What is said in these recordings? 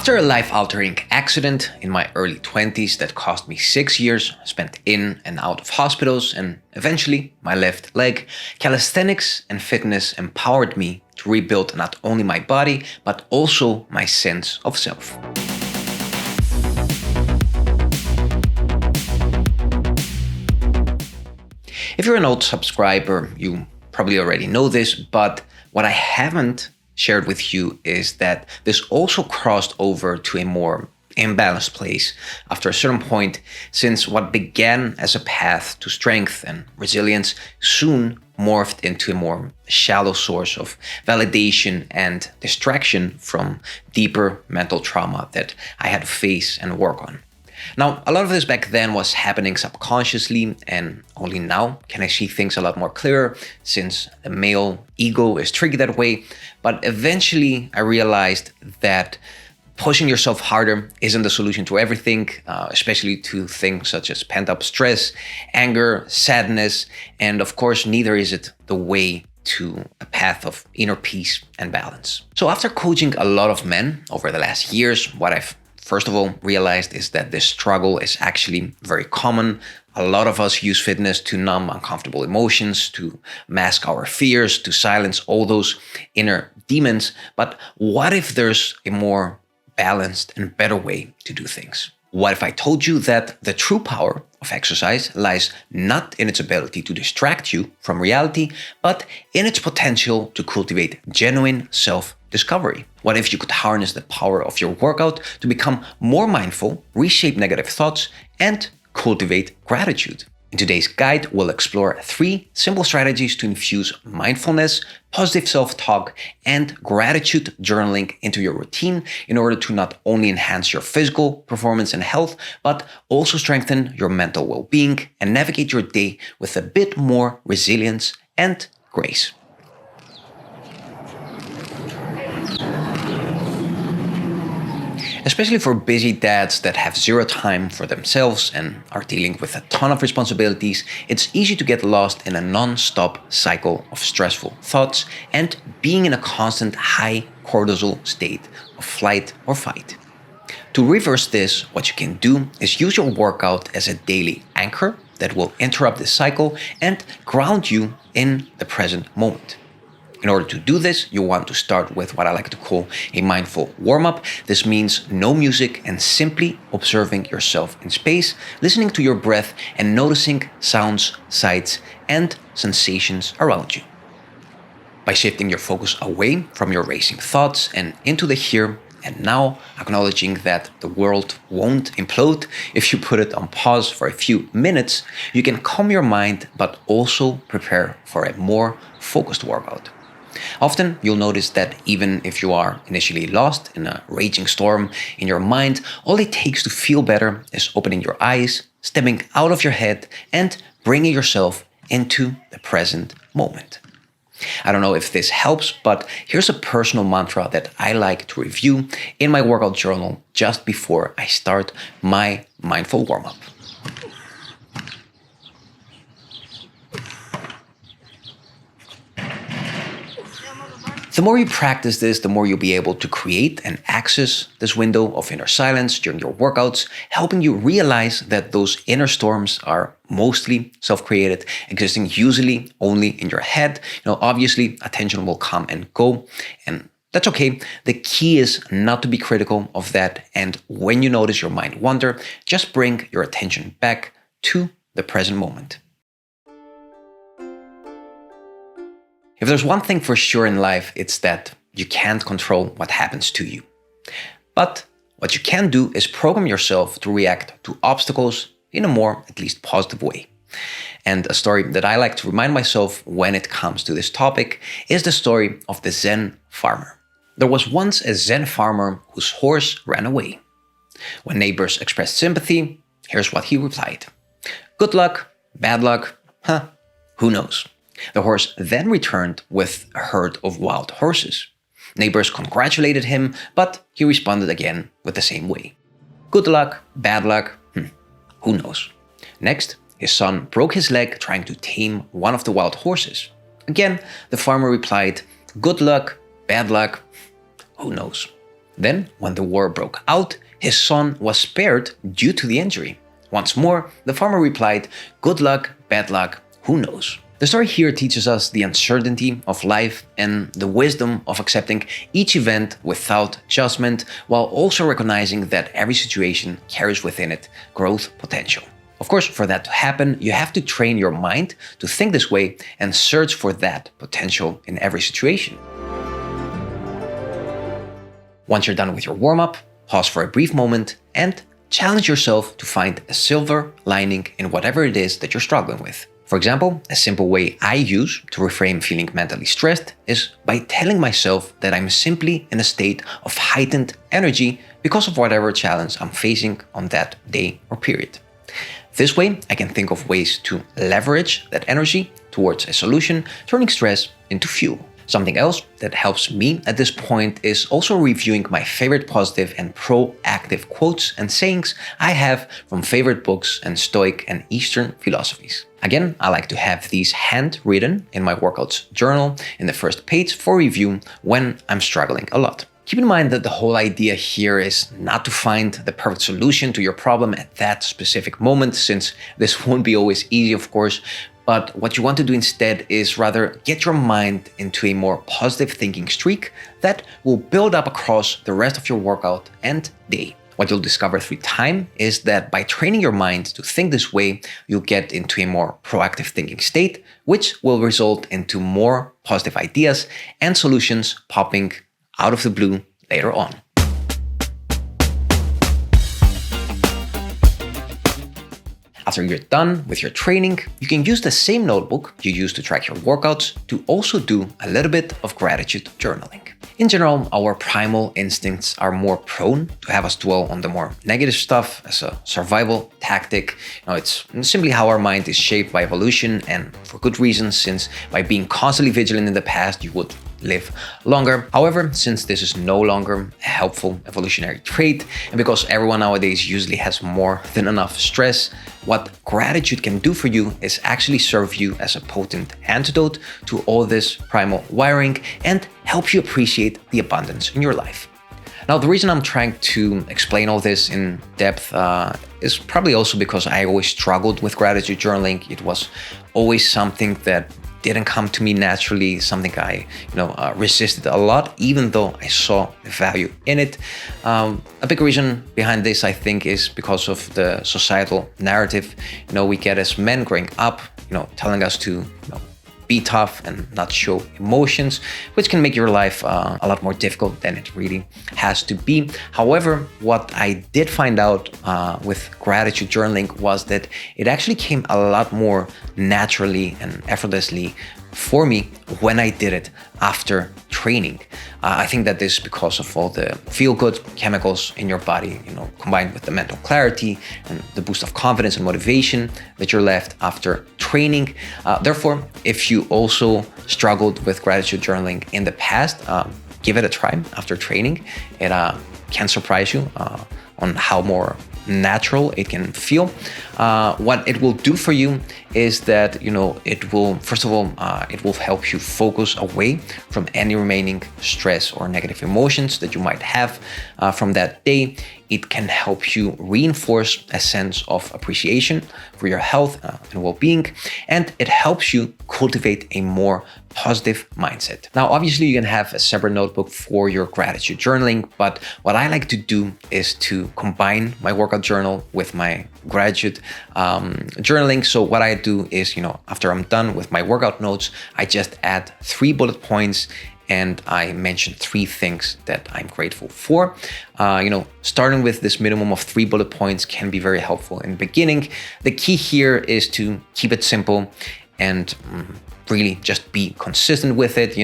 After a life-altering accident in my early 20s that cost me 6 years spent in and out of hospitals and eventually my left leg, calisthenics and fitness empowered me to rebuild not only my body but also my sense of self. If you're an old subscriber, you probably already know this, but what I haven't shared with you is that this also crossed over to a more imbalanced place after a certain point, since what began as a path to strength and resilience soon morphed into a more shallow source of validation and distraction from deeper mental trauma that I had to face and work on. Now, a lot of this back then was happening subconsciously, and only now can I see things a lot more clearer since the male ego is triggered that way. But eventually I realized that pushing yourself harder isn't the solution to everything, especially to things such as pent-up stress, anger, sadness, and of course, neither is it the way to a path of inner peace and balance. So after coaching a lot of men over the last years, what I've first of all realized is that this struggle is actually very common. A lot of us use fitness to numb uncomfortable emotions, to mask our fears, to silence all those inner demons. But what if there's a more balanced and better way to do things? What if I told you that the true power of exercise lies not in its ability to distract you from reality, but in its potential to cultivate genuine self-discovery? What if you could harness the power of your workout to become more mindful, reshape negative thoughts, and cultivate gratitude? In today's guide, we'll explore 3 simple strategies to infuse mindfulness, positive self-talk, and gratitude journaling into your routine in order to not only enhance your physical performance and health, but also strengthen your mental well-being and navigate your day with a bit more resilience and grace. Especially for busy dads that have zero time for themselves and are dealing with a ton of responsibilities, it's easy to get lost in a non-stop cycle of stressful thoughts and being in a constant high cortisol state of flight or fight. To reverse this, what you can do is use your workout as a daily anchor that will interrupt this cycle and ground you in the present moment. In order to do this, you want to start with what I like to call a mindful warm-up. This means no music and simply observing yourself in space, listening to your breath and noticing sounds, sights, and sensations around you. By shifting your focus away from your racing thoughts and into the here and now, acknowledging that the world won't implode if you put it on pause for a few minutes, you can calm your mind but also prepare for a more focused workout. Often, you'll notice that even if you are initially lost in a raging storm in your mind, all it takes to feel better is opening your eyes, stepping out of your head, and bringing yourself into the present moment. I don't know if this helps, but here's a personal mantra that I like to review in my workout journal just before I start my mindful warm-up. The more you practice this, the more you'll be able to create and access this window of inner silence during your workouts, helping you realize that those inner storms are mostly self-created, existing usually only in your head. Obviously, attention will come and go, and that's okay. The key is not to be critical of that, and when you notice your mind wander, just bring your attention back to the present moment. If there's one thing for sure in life, it's that you can't control what happens to you. But what you can do is program yourself to react to obstacles in a more, at least positive way. And a story that I like to remind myself when it comes to this topic is the story of the Zen Farmer. There was once a Zen farmer whose horse ran away. When neighbors expressed sympathy, here's what he replied. Good luck, bad luck, who knows? The horse then returned with a herd of wild horses. Neighbors congratulated him, but he responded again with the same way. Good luck, bad luck, who knows? Next, his son broke his leg trying to tame one of the wild horses. Again, the farmer replied, good luck, bad luck, who knows? Then, when the war broke out, his son was spared due to the injury. Once more, the farmer replied, "Good luck, bad luck, who knows?" The story here teaches us the uncertainty of life and the wisdom of accepting each event without judgment, while also recognizing that every situation carries within it growth potential. Of course, for that to happen, you have to train your mind to think this way and search for that potential in every situation. Once you're done with your warm-up, pause for a brief moment and challenge yourself to find a silver lining in whatever it is that you're struggling with. For example, a simple way I use to reframe feeling mentally stressed is by telling myself that I'm simply in a state of heightened energy because of whatever challenge I'm facing on that day or period. This way, I can think of ways to leverage that energy towards a solution, turning stress into fuel. Something else that helps me at this point is also reviewing my favorite positive and proactive quotes and sayings I have from favorite books and Stoic and Eastern philosophies. Again, I like to have these handwritten in my workouts journal in the first page for review when I'm struggling a lot. Keep in mind that the whole idea here is not to find the perfect solution to your problem at that specific moment, since this won't be always easy, of course. But what you want to do instead is rather get your mind into a more positive thinking streak that will build up across the rest of your workout and day. What you'll discover through time is that by training your mind to think this way, you'll get into a more proactive thinking state, which will result into more positive ideas and solutions popping out of the blue later on. After you're done with your training, you can use the same notebook you use to track your workouts to also do a little bit of gratitude journaling. In general, our primal instincts are more prone to have us dwell on the more negative stuff as a survival tactic. It's simply how our mind is shaped by evolution, and for good reasons, since by being constantly vigilant in the past, you would live longer. However, since this is no longer a helpful evolutionary trait, and because everyone nowadays usually has more than enough stress, what gratitude can do for you is actually serve you as a potent antidote to all this primal wiring and help you appreciate the abundance in your life. Now, the reason I'm trying to explain all this in depth is probably also because I always struggled with gratitude journaling. It was always something that didn't come to me naturally, something I resisted a lot, even though I saw the value in it. A big reason behind this, I think, is because of the societal narrative we get as men growing up, telling us to be tough and not show emotions, which can make your life a lot more difficult than it really has to be. However, what I did find out with gratitude journaling was that it actually came a lot more naturally and effortlessly for me when I did it after training. I think that this is because of all the feel-good chemicals in your body, combined with the mental clarity and the boost of confidence and motivation that you're left after training. Therefore, if you also struggled with gratitude journaling in the past, give it a try after training. It can surprise you on how more natural it can feel. What it will do for you is that it will, first of all, it will help you focus away from any remaining stress or negative emotions that you might have from that day. It can help you reinforce a sense of appreciation for your health and well-being, and it helps you cultivate a more positive mindset. Now, obviously, you can have a separate notebook for your gratitude journaling, but what I like to do is to combine my workout journal with my gratitude journaling. So what I do is, after I'm done with my workout notes, I just add 3 bullet points and I mention 3 things that I'm grateful for. Starting with this minimum of 3 bullet points can be very helpful in the beginning. The key here is to keep it simple and really just be consistent with it.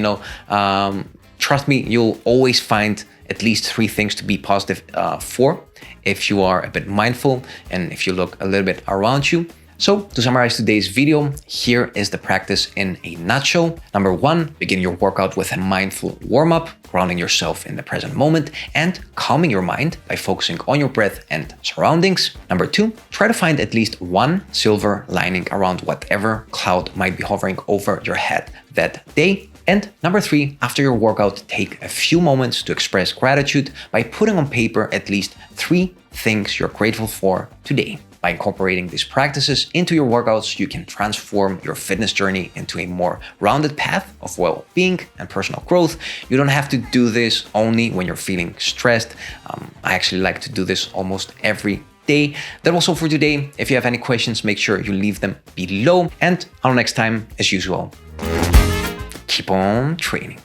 Trust me, you'll always find at least 3 things to be positive for if you are a bit mindful and if you look a little bit around you. So to summarize today's video, here is the practice in a nutshell. Number 1, begin your workout with a mindful warm-up, grounding yourself in the present moment and calming your mind by focusing on your breath and surroundings. Number 2, try to find at least one silver lining around whatever cloud might be hovering over your head that day. And number 3, after your workout, take a few moments to express gratitude by putting on paper at least 3 things you're grateful for today. By incorporating these practices into your workouts, you can transform your fitness journey into a more rounded path of well-being and personal growth. You don't have to do this only when you're feeling stressed. I actually like to do this almost every day. That was all for today. If you have any questions, make sure you leave them below. And until next time, as usual, keep on training.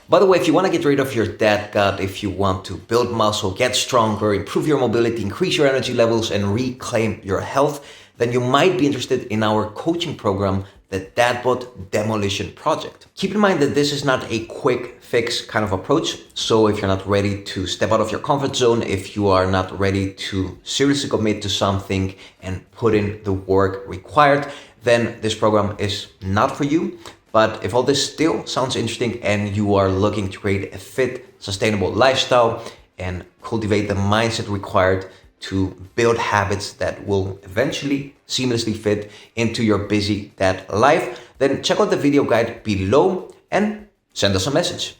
By the way, if you want to get rid of your dead gut, if you want to build muscle, get stronger, improve your mobility, increase your energy levels, and reclaim your health, then you might be interested in our coaching program, the Dadbot Demolition Project. Keep in mind that this is not a quick fix kind of approach. So if you're not ready to step out of your comfort zone, if you are not ready to seriously commit to something and put in the work required, then this program is not for you. But if all this still sounds interesting and you are looking to create a fit, sustainable lifestyle and cultivate the mindset required to build habits that will eventually seamlessly fit into your busy dad life, then check out the video guide below and send us a message.